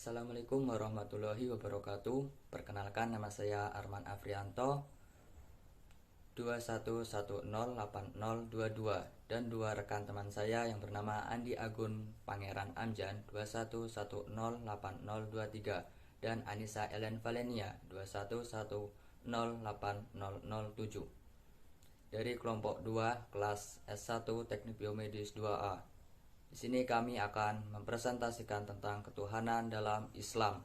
Assalamualaikum warahmatullahi wabarakatuh. Perkenalkan, nama saya Arman Afrianto, 21108022, dan dua rekan teman saya yang bernama Andi Agun Pangeran Amjan 21108023 dan Anissa Ellen Valenia 21108007 dari kelompok 2 kelas S1 Teknik Biomedis 2A. Di sini kami akan mempresentasikan tentang ketuhanan dalam Islam.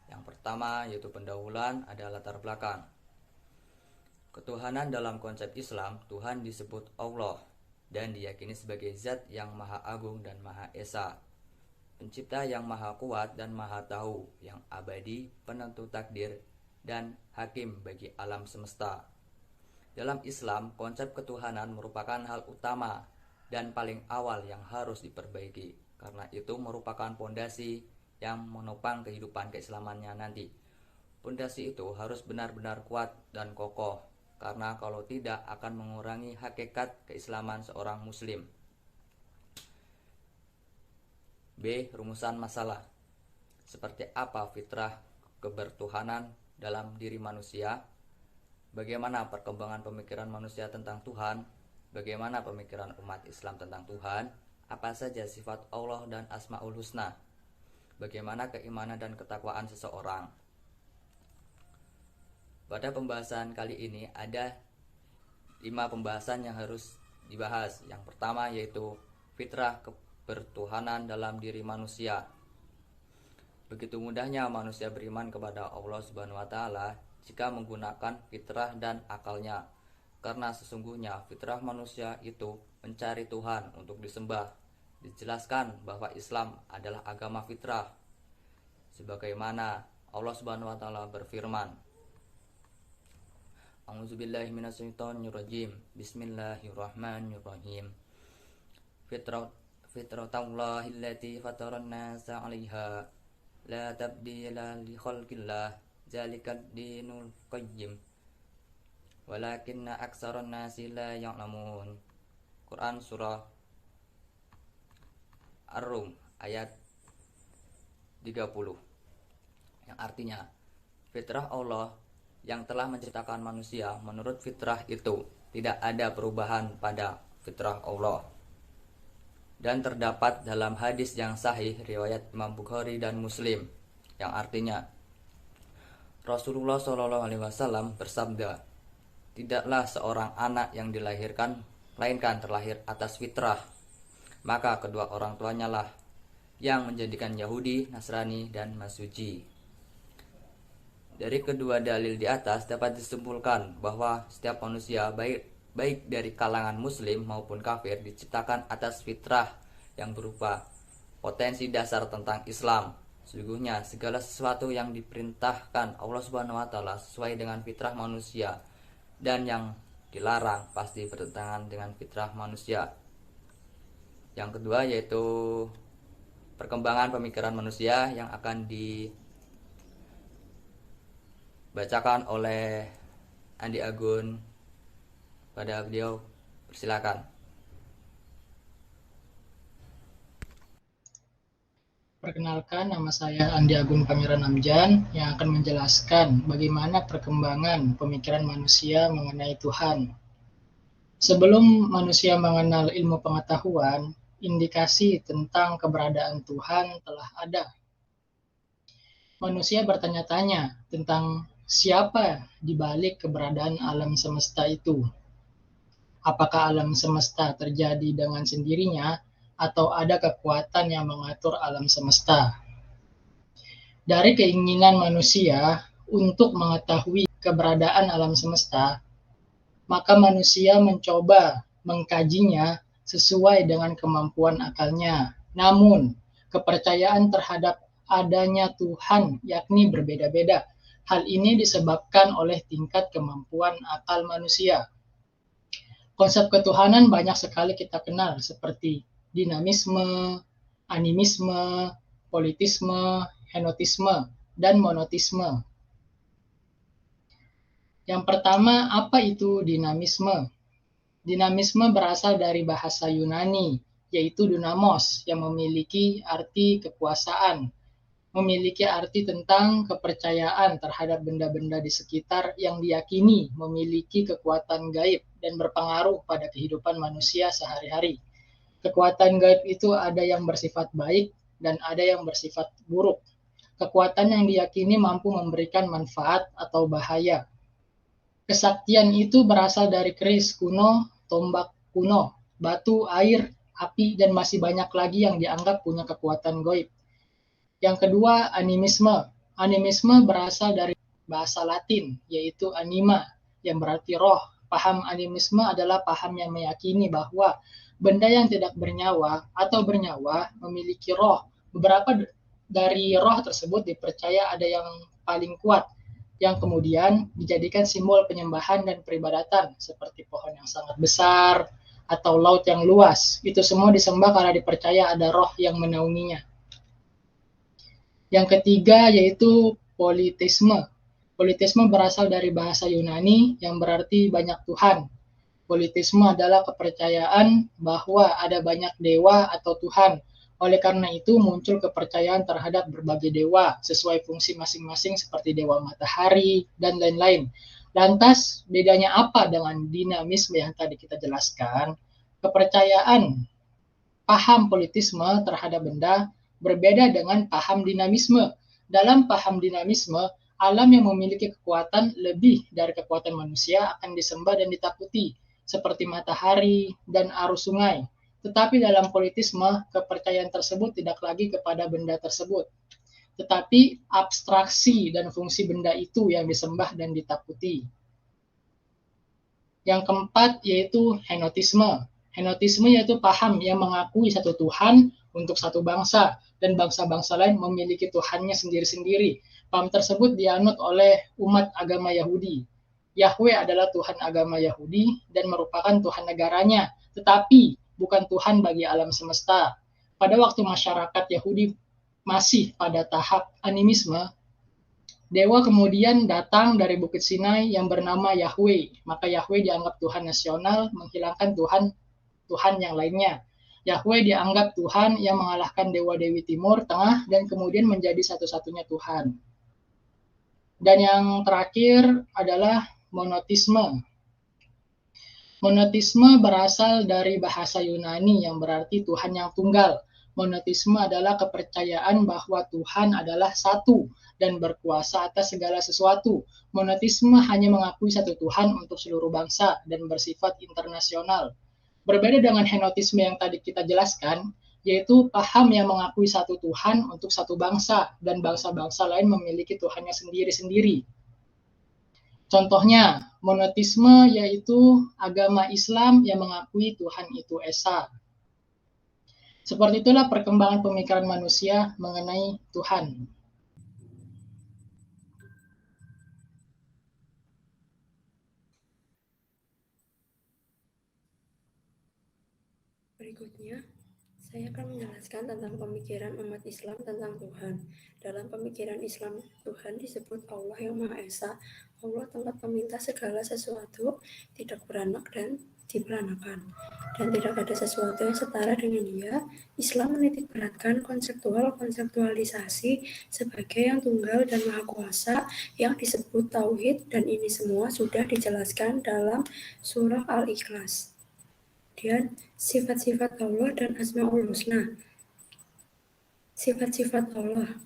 Yang pertama yaitu pendahuluan, ada latar belakang. Ketuhanan dalam konsep Islam, Tuhan disebut Allah dan diyakini sebagai zat yang maha agung dan maha esa, pencipta yang maha kuat dan maha tahu, yang abadi, penentu takdir, dan hakim bagi alam semesta. Dalam Islam, konsep ketuhanan merupakan hal utama dan paling awal yang harus diperbaiki, karena itu merupakan pondasi yang menopang kehidupan keislamannya nanti. Pondasi itu harus benar-benar kuat dan kokoh, karena kalau tidak akan mengurangi hakikat keislaman seorang muslim. B. Rumusan masalah. Seperti apa fitrah kebertuhanan dalam diri manusia? Bagaimana perkembangan pemikiran manusia tentang Tuhan? Bagaimana pemikiran umat Islam tentang Tuhan? Apa saja sifat Allah dan Asmaul Husna? Bagaimana keimanan dan ketakwaan seseorang? Pada pembahasan kali ini ada 5 pembahasan yang harus dibahas. Yang pertama yaitu fitrah kebertuhanan dalam diri manusia. Begitu mudahnya manusia beriman kepada Allah Subhanahu wa taala jika menggunakan fitrah dan akalnya. Karena sesungguhnya fitrah manusia itu mencari Tuhan untuk disembah. Dijelaskan bahwa Islam adalah agama fitrah, sebagaimana Allah Subhanahu wa taala berfirman, A'udzubillahi minasyaitonirrajim. Bismillahirrahmanirrahim. Fitratallahi allati fataran nasa 'alaiha la tabdila li khalqillah zalikad dinul qayyim walakinna aksaran nasi la ya'lamun. Quran surah Ar-Rum ayat 30, yang artinya fitrah Allah yang telah menciptakan manusia. Menurut fitrah itu tidak ada perubahan pada fitrah Allah, dan terdapat dalam hadis yang sahih riwayat Imam Bukhari dan Muslim, yang artinya Rasulullah SAW bersabda, tidaklah seorang anak yang dilahirkan melainkan terlahir atas fitrah, maka kedua orang tuanya lah yang menjadikan Yahudi, Nasrani, dan Majusi. Dari kedua dalil di atas dapat disimpulkan bahwa setiap manusia baik dari kalangan muslim maupun kafir diciptakan atas fitrah yang berupa potensi dasar tentang Islam. Sesungguhnya segala sesuatu yang diperintahkan Allah Subhanahu wa taala sesuai dengan fitrah manusia, dan yang dilarang pasti bertentangan dengan fitrah manusia. Yang kedua yaitu perkembangan pemikiran manusia yang akan dibacakan oleh Andi Agun. Pada beliau, persilakan. Perkenalkan, nama saya Andi Agun Pangeran Amjan yang akan menjelaskan bagaimana perkembangan pemikiran manusia mengenai Tuhan. Sebelum manusia mengenal ilmu pengetahuan, indikasi tentang keberadaan Tuhan telah ada. Manusia bertanya-tanya tentang siapa di balik keberadaan alam semesta itu. Apakah alam semesta terjadi dengan sendirinya atau ada kekuatan yang mengatur alam semesta? Dari keinginan manusia untuk mengetahui keberadaan alam semesta, maka manusia mencoba mengkajinya sesuai dengan kemampuan akalnya. Namun, kepercayaan terhadap adanya Tuhan yakni berbeda-beda. Hal ini disebabkan oleh tingkat kemampuan akal manusia. Konsep ketuhanan banyak sekali kita kenal, seperti dinamisme, animisme, politisme, henotisme, dan monotisme. Yang pertama, apa itu dinamisme? Dinamisme berasal dari bahasa Yunani yaitu dunamos, yang memiliki arti kekuasaan, memiliki arti tentang kepercayaan terhadap benda-benda di sekitar yang diyakini memiliki kekuatan gaib dan berpengaruh pada kehidupan manusia sehari-hari. Kekuatan gaib itu ada yang bersifat baik dan ada yang bersifat buruk. Kekuatan yang diyakini mampu memberikan manfaat atau bahaya. Kesaktian itu berasal dari keris kuno, tombak kuno, batu, air, api, dan masih banyak lagi yang dianggap punya kekuatan gaib. Yang kedua, animisme. Animisme berasal dari bahasa Latin, yaitu anima, yang berarti roh. Paham animisme adalah paham yang meyakini bahwa benda yang tidak bernyawa atau bernyawa memiliki roh. Beberapa dari roh tersebut dipercaya ada yang paling kuat, yang kemudian dijadikan simbol penyembahan dan peribadatan, seperti pohon yang sangat besar atau laut yang luas. Itu semua disembah karena dipercaya ada roh yang menaunginya. Yang ketiga yaitu politisme. Politisme berasal dari bahasa Yunani yang berarti banyak Tuhan. Politisme adalah kepercayaan bahwa ada banyak dewa atau Tuhan. Oleh karena itu muncul kepercayaan terhadap berbagai dewa sesuai fungsi masing-masing seperti dewa matahari dan lain-lain. Lantas bedanya apa dengan dinamisme yang tadi kita jelaskan? Kepercayaan paham politisme terhadap benda berbeda dengan paham dinamisme. Dalam paham dinamisme, alam yang memiliki kekuatan lebih dari kekuatan manusia akan disembah dan ditakuti, seperti matahari dan arus sungai. Tetapi dalam politisme, kepercayaan tersebut tidak lagi kepada benda tersebut, tetapi abstraksi dan fungsi benda itu yang disembah dan ditakuti. Yang keempat yaitu henotisme. Henotisme yaitu paham yang mengakui satu Tuhan untuk satu bangsa, dan bangsa-bangsa lain memiliki Tuhannya sendiri-sendiri. Paham tersebut dianut oleh umat agama Yahudi. Yahweh adalah Tuhan agama Yahudi dan merupakan Tuhan negaranya, tetapi bukan Tuhan bagi alam semesta. Pada waktu masyarakat Yahudi masih pada tahap animisme, dewa kemudian datang dari Bukit Sinai yang bernama Yahweh. Maka Yahweh dianggap Tuhan nasional, menghilangkan Tuhan yang lainnya. Yahweh dianggap Tuhan yang mengalahkan dewa-dewi timur, tengah, dan kemudian menjadi satu-satunya Tuhan. Dan yang terakhir adalah monotisme. Monotisme berasal dari bahasa Yunani yang berarti Tuhan yang tunggal. Monotisme adalah kepercayaan bahwa Tuhan adalah satu dan berkuasa atas segala sesuatu. Monotisme hanya mengakui satu Tuhan untuk seluruh bangsa dan bersifat internasional. Berbeda dengan henotisme yang tadi kita jelaskan, yaitu paham yang mengakui satu Tuhan untuk satu bangsa dan bangsa-bangsa lain memiliki Tuhannya sendiri-sendiri. Contohnya, monotisme yaitu agama Islam yang mengakui Tuhan itu Esa. Seperti itulah perkembangan pemikiran manusia mengenai Tuhan. Berikutnya, saya akan menjelaskan tentang pemikiran umat Islam tentang Tuhan. Dalam pemikiran Islam, Tuhan disebut Allah yang Maha Esa. Allah tempat meminta segala sesuatu, tidak beranak dan diperanakan, dan tidak ada sesuatu yang setara dengan Dia. Islam menitik beratkan konseptualisasi sebagai yang tunggal dan maha kuasa yang disebut Tauhid, dan ini semua sudah dijelaskan dalam surah Al-Ikhlas. Kemudian sifat-sifat Allah dan Asmaul Husna. Sifat-sifat Allah.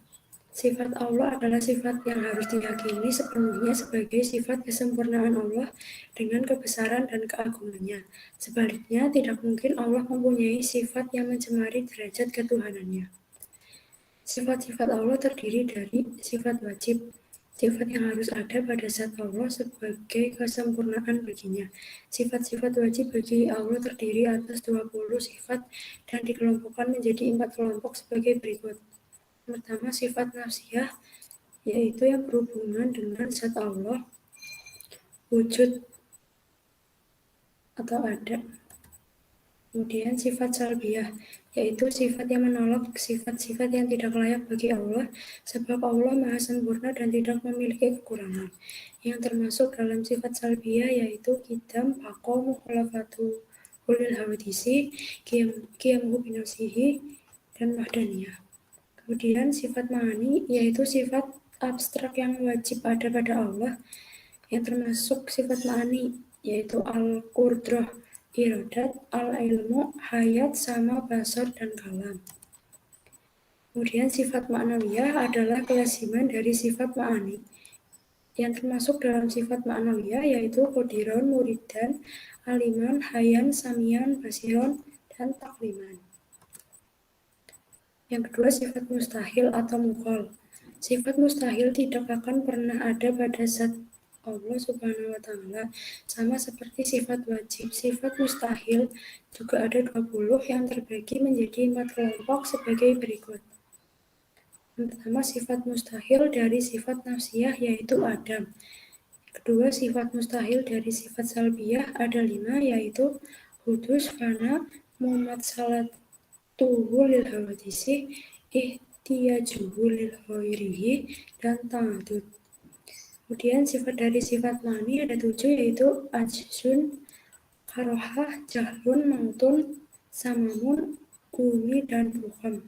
Sifat Allah adalah sifat yang harus diyakini sepenuhnya sebagai sifat kesempurnaan Allah dengan kebesaran dan keagungannya. Sebaliknya, tidak mungkin Allah mempunyai sifat yang mencemari derajat ketuhanannya. Sifat-sifat Allah terdiri dari sifat wajib, sifat yang harus ada pada zat Allah sebagai kesempurnaan baginya. Sifat-sifat wajib bagi Allah terdiri atas 20 sifat dan dikelompokkan menjadi 4 kelompok sebagai berikut. Pertama, sifat nafsiyah, yaitu yang berhubungan dengan zat Allah, wujud atau ada. Kemudian sifat salbiyah, yaitu sifat yang menolak sifat-sifat yang tidak layak bagi Allah, sebab Allah maha sempurna dan tidak memiliki kekurangan. Yang termasuk dalam sifat salbiyah yaitu qidam, baqo, mukhalafatu ulil hawadisi, qiyamuhu binafsihi, dan wahdaniyah. Kemudian sifat ma'ani yaitu sifat abstrak yang wajib ada pada Allah, yang termasuk sifat ma'ani yaitu al-qudrah, iradat, al-ilmu, hayat, sama, basar, dan kalam. Kemudian sifat ma'nawiyah adalah kelasiman dari sifat ma'ani. Yang termasuk dalam sifat ma'nawiyah yaitu qodiron, muridan, aliman, hayan, samian, basiron, dan takliman. Yang kedua sifat mustahil atau mukhal. Sifat mustahil tidak akan pernah ada pada zat Allah Subhanahu wa Ta'ala, sama seperti sifat wajib. Sifat mustahil juga ada 20 yang terbagi menjadi 4 kelompok sebagai berikut. Yang pertama sifat mustahil dari sifat nafsiyah yaitu Adam. Kedua sifat mustahil dari sifat salbiyah ada 5 yaitu hudus, fana, mumatsalatuhu lil hawadisi, ihtiyajuhu lil ghairihi, dan ta'adud. Kemudian sifat dari sifat mani ada 7 yaitu ajzun, karohah, jahlun, mautun, samamun, umi, dan bukham.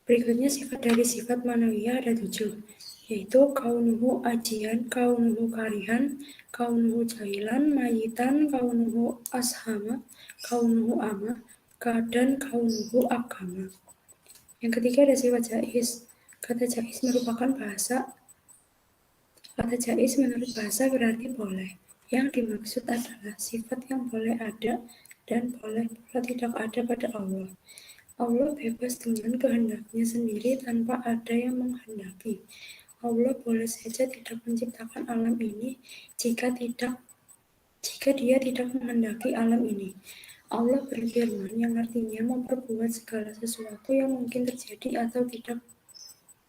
Berikutnya sifat dari sifat manawiyah ada 7 yaitu kaunuhu ajian, kaunuhu karihan, kaunuhu jahilan, mayitan, kaunuhu ashama, kaunuhu ama, dan kaunuhu agama. Yang ketiga ada sifat jaiz. Kata jaiz merupakan bahasa. Kata jaiz menurut bahasa berarti boleh. Yang dimaksud adalah sifat yang boleh ada dan boleh pula tidak ada pada Allah. Allah bebas dengan kehendaknya sendiri tanpa ada yang menghendaki. Allah boleh saja tidak menciptakan alam ini jika dia tidak menghendaki alam ini. Allah berfirman yang artinya memperbuat segala sesuatu yang mungkin terjadi atau tidak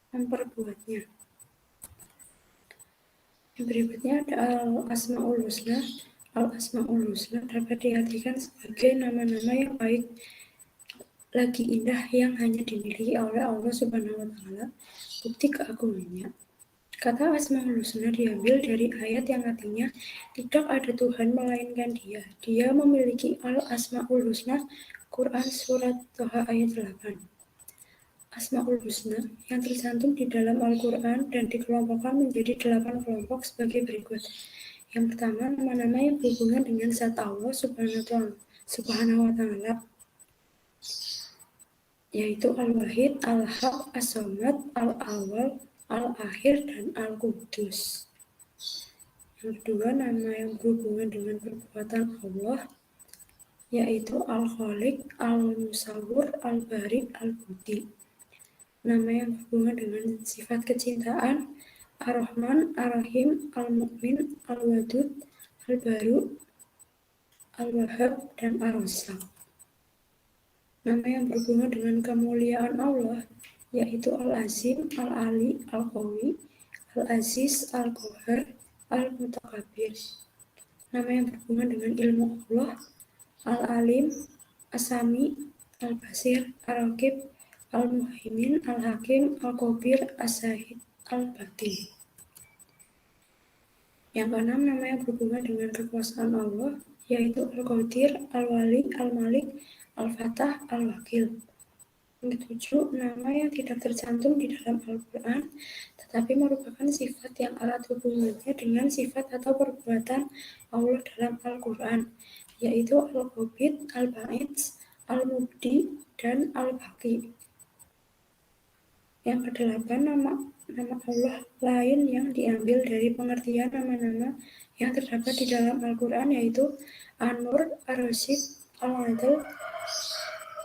memperbuatnya. Yang berikutnya ada al-asma'ul husna. Al-asma'ul husna dapat diartikan sebagai nama-nama yang baik lagi indah yang hanya dimiliki oleh Allah Subhanahu wa Ta'ala, bukti keagungannya. Kata Asmaul Husna diambil dari ayat yang artinya tidak ada Tuhan melainkan Dia. Dia memiliki Al-Asmaul Husna, Quran Surat Toha ayat 8. Asmaul Husna yang tercantum di dalam Al-Quran dan dikelompokkan menjadi 8 kelompok sebagai berikut. Yang pertama, nama-nama yang berhubungan dengan zat Allah Subhanahu wa Ta'ala, yaitu Al-Wahid, Al-Haq, As-Samad, Al-Awwal, Al-Akhir, dan Al-Qudus. Yang kedua, nama yang berhubungan dengan perbuatan Allah, yaitu Al-Khaliq, Al-Musawwir, Al-Bari, Al-Budi. Nama yang berhubungan dengan sifat kecintaan, Ar-Rahman, Ar-Rahim, Al-Mu'min, Al-Wadud, Al-Baru, Al-Wahhab, dan Ar-Razzaq. Nama yang berhubungan dengan kemuliaan Allah, yaitu Al-Azim, Al-Ali, Al-Qawi, Al-Aziz, Al-Qahar, Al-Mutakabbir. Nama yang berhubungan dengan ilmu Allah, Al-Alim, As-Sami, Al-Basir, Al-Raqib, Al-Muhaimin, Al-Hakim, Al-Qabir, As-Sahid, Al-Batin. Yang keenam, nama yang berhubungan dengan kekuasaan Allah, yaitu Al-Qadir, Al-Wali, Al-Malik, Al-Fatah, Al-Wakil. Yang ketujuh, nama yang tidak tercantum di dalam Al-Quran, tetapi merupakan sifat yang erat hubungannya dengan sifat atau perbuatan Allah dalam Al-Quran, yaitu Al-Qabid, Al-Ba'id, Al-Mubdi, dan Al-Baqi. Yang kedelapan, nama Allah lain yang diambil dari pengertian nama-nama yang terdapat di dalam Al-Quran, yaitu An-Nur, Ar-Rasyid, Al-Adl,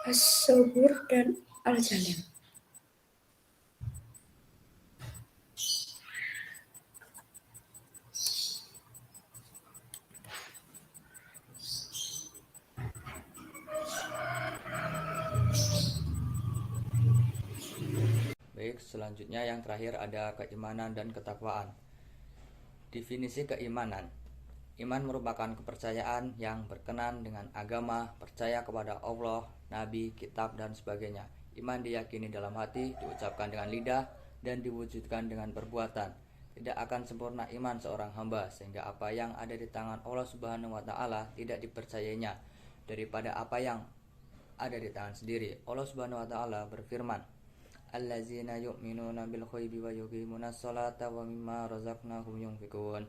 As-Sabur, dan Al-Jalil. Baik, selanjutnya yang terakhir ada keimanan dan ketakwaan. Definisi keimanan. Iman merupakan kepercayaan yang berkenan dengan agama, percaya kepada Allah, Nabi, kitab, dan sebagainya. Iman diyakini dalam hati, diucapkan dengan lidah, dan diwujudkan dengan perbuatan. tidak akan sempurna iman seorang hamba sehingga apa yang ada di tangan Allah Subhanahu wa taala tidak dipercayainya daripada apa yang ada di tangan sendiri. Allah Subhanahu wa taala berfirman, allazina yu'minuna bil ghaibi wa yuqimunas sholata wa mimma razaqnahum yunfiqun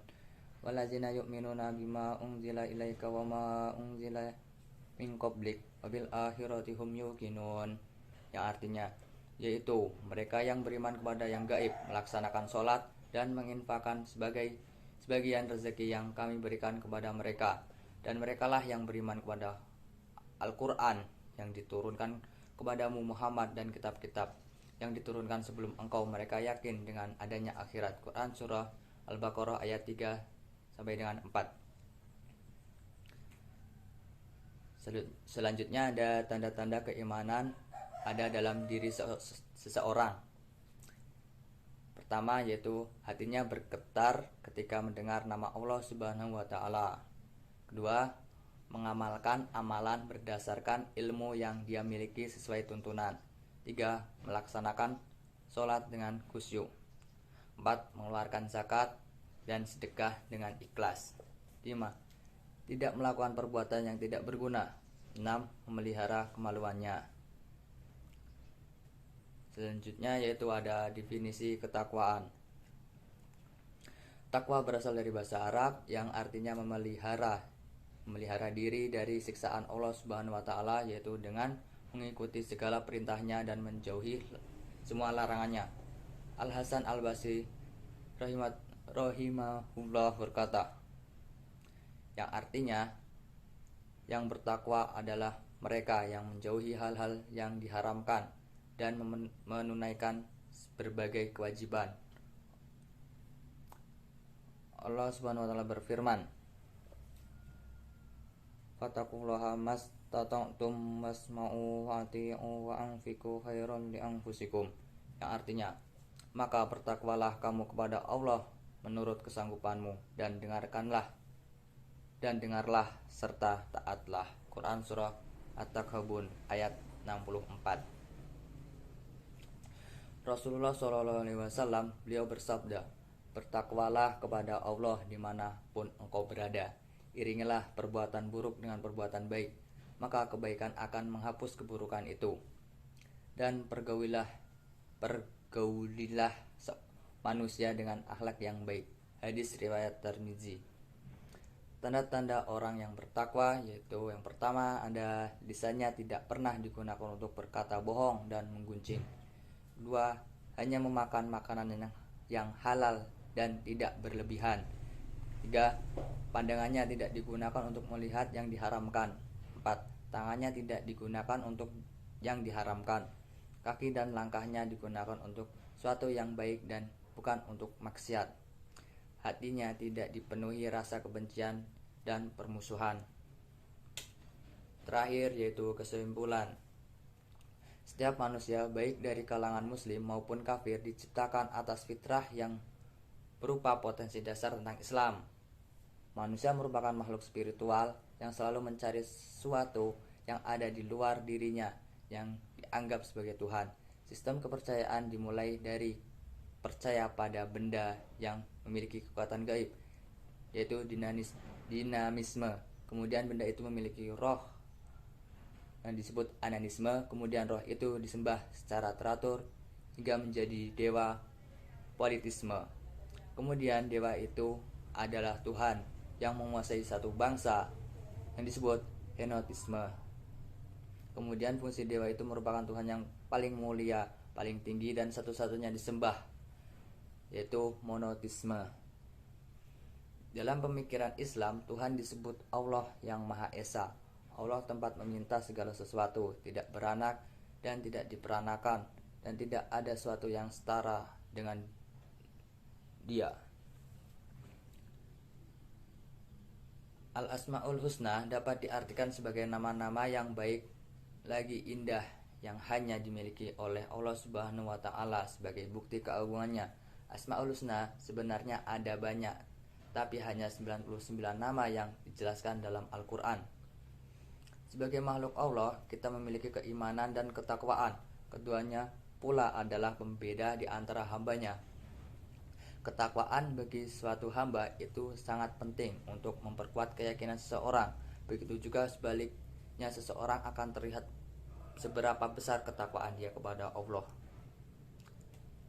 wallazina yu'minuna bima unzila ilaika wa ma unzila min qablik wa bil akhirati hum yuqinun, yang artinya yaitu mereka yang beriman kepada yang gaib, melaksanakan sholat dan menginfakkan sebagian rezeki yang kami berikan kepada mereka, dan merekalah yang beriman kepada Al-Quran yang diturunkan kepadamu Muhammad dan kitab-kitab yang diturunkan sebelum engkau. Mereka yakin dengan adanya akhirat. Quran Surah Al-Baqarah ayat 3 sampai dengan 4. Selanjutnya ada tanda-tanda keimanan ada dalam diri seseorang. Pertama yaitu hatinya bergetar ketika mendengar nama Allah Subhanahu wa taala. Kedua, mengamalkan amalan berdasarkan ilmu yang dia miliki sesuai tuntunan. 3. Melaksanakan sholat dengan khusyuk. 4. Mengeluarkan zakat dan sedekah dengan ikhlas. 5. Tidak melakukan perbuatan yang tidak berguna. 6. Memelihara kemaluannya. Selanjutnya yaitu ada definisi ketakwaan. Takwa berasal dari bahasa Arab yang artinya memelihara diri dari siksaan Allah Subhanahu wa taala, yaitu dengan mengikuti segala perintahnya dan menjauhi semua larangannya. Al Hasan Al Basri rahimahullah berkata, yang artinya yang bertakwa adalah mereka yang menjauhi hal-hal yang diharamkan dan menunaikan berbagai kewajiban. Allah Subhanahu wa taala berfirman, "Fattaqullaha mastata'tum wasma'u wa ati'u wa anfiqu khairan li anfusikum." Yang artinya, maka bertakwalah kamu kepada Allah menurut kesanggupanmu dan dengarlah serta taatlah. Quran Surah At-Takabun ayat 64. Rasulullah SAW beliau bersabda, bertakwalah kepada Allah dimanapun engkau berada, iringilah perbuatan buruk dengan perbuatan baik, maka kebaikan akan menghapus keburukan itu, dan pergaulilah manusia dengan akhlak yang baik. Hadis riwayat Tirmizi. Tanda-tanda orang yang bertakwa yaitu yang pertama, ada lisannya tidak pernah digunakan untuk berkata bohong dan menggunjing. Kedua, hanya memakan makanan yang halal dan tidak berlebihan. Tiga, pandangannya tidak digunakan untuk melihat yang diharamkan. 4. Tangannya tidak digunakan untuk yang diharamkan. Kaki dan langkahnya digunakan untuk suatu yang baik dan bukan untuk maksiat. Hatinya tidak dipenuhi rasa kebencian dan permusuhan. Terakhir yaitu kesimpulan. Setiap manusia baik dari kalangan muslim maupun kafir diciptakan atas fitrah yang berupa potensi dasar tentang Islam. Manusia merupakan makhluk spiritual yang selalu mencari sesuatu yang ada di luar dirinya yang dianggap sebagai Tuhan. Sistem kepercayaan dimulai dari percaya pada benda yang memiliki kekuatan gaib, yaitu dinamisme. Kemudian benda itu memiliki roh yang disebut ananisme. Kemudian roh itu disembah secara teratur hingga menjadi dewa politisme. Kemudian dewa itu adalah Tuhan yang menguasai satu bangsa yang disebut henotisme. Kemudian fungsi dewa itu merupakan Tuhan yang paling mulia, paling tinggi dan satu-satunya disembah, yaitu monotisme. Dalam pemikiran Islam, Tuhan disebut Allah yang Maha Esa. Allah tempat meminta segala sesuatu, tidak beranak dan tidak diperanakan, dan tidak ada sesuatu yang setara dengan Dia. Al-Asma'ul Husna dapat diartikan sebagai nama-nama yang baik lagi indah yang hanya dimiliki oleh Allah Subhanahu wa taala sebagai bukti keagungannya. Asma'ul Husna sebenarnya ada banyak, tapi hanya 99 nama yang dijelaskan dalam Al-Qur'an. Sebagai makhluk Allah, kita memiliki keimanan dan ketakwaan. Keduanya pula adalah pembeda di antara hambanya. Ketakwaan bagi suatu hamba itu sangat penting untuk memperkuat keyakinan seseorang. Begitu juga sebaliknya, seseorang akan terlihat seberapa besar ketakwaan dia kepada Allah.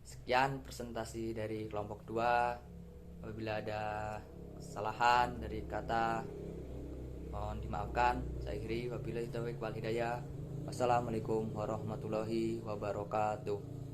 Sekian presentasi dari kelompok 2. Apabila ada kesalahan dari kata, mohon dimaafkan. Saya akhiri, wabillahi taufiq wal hidayah. Wassalamualaikum warahmatullahi wabarakatuh.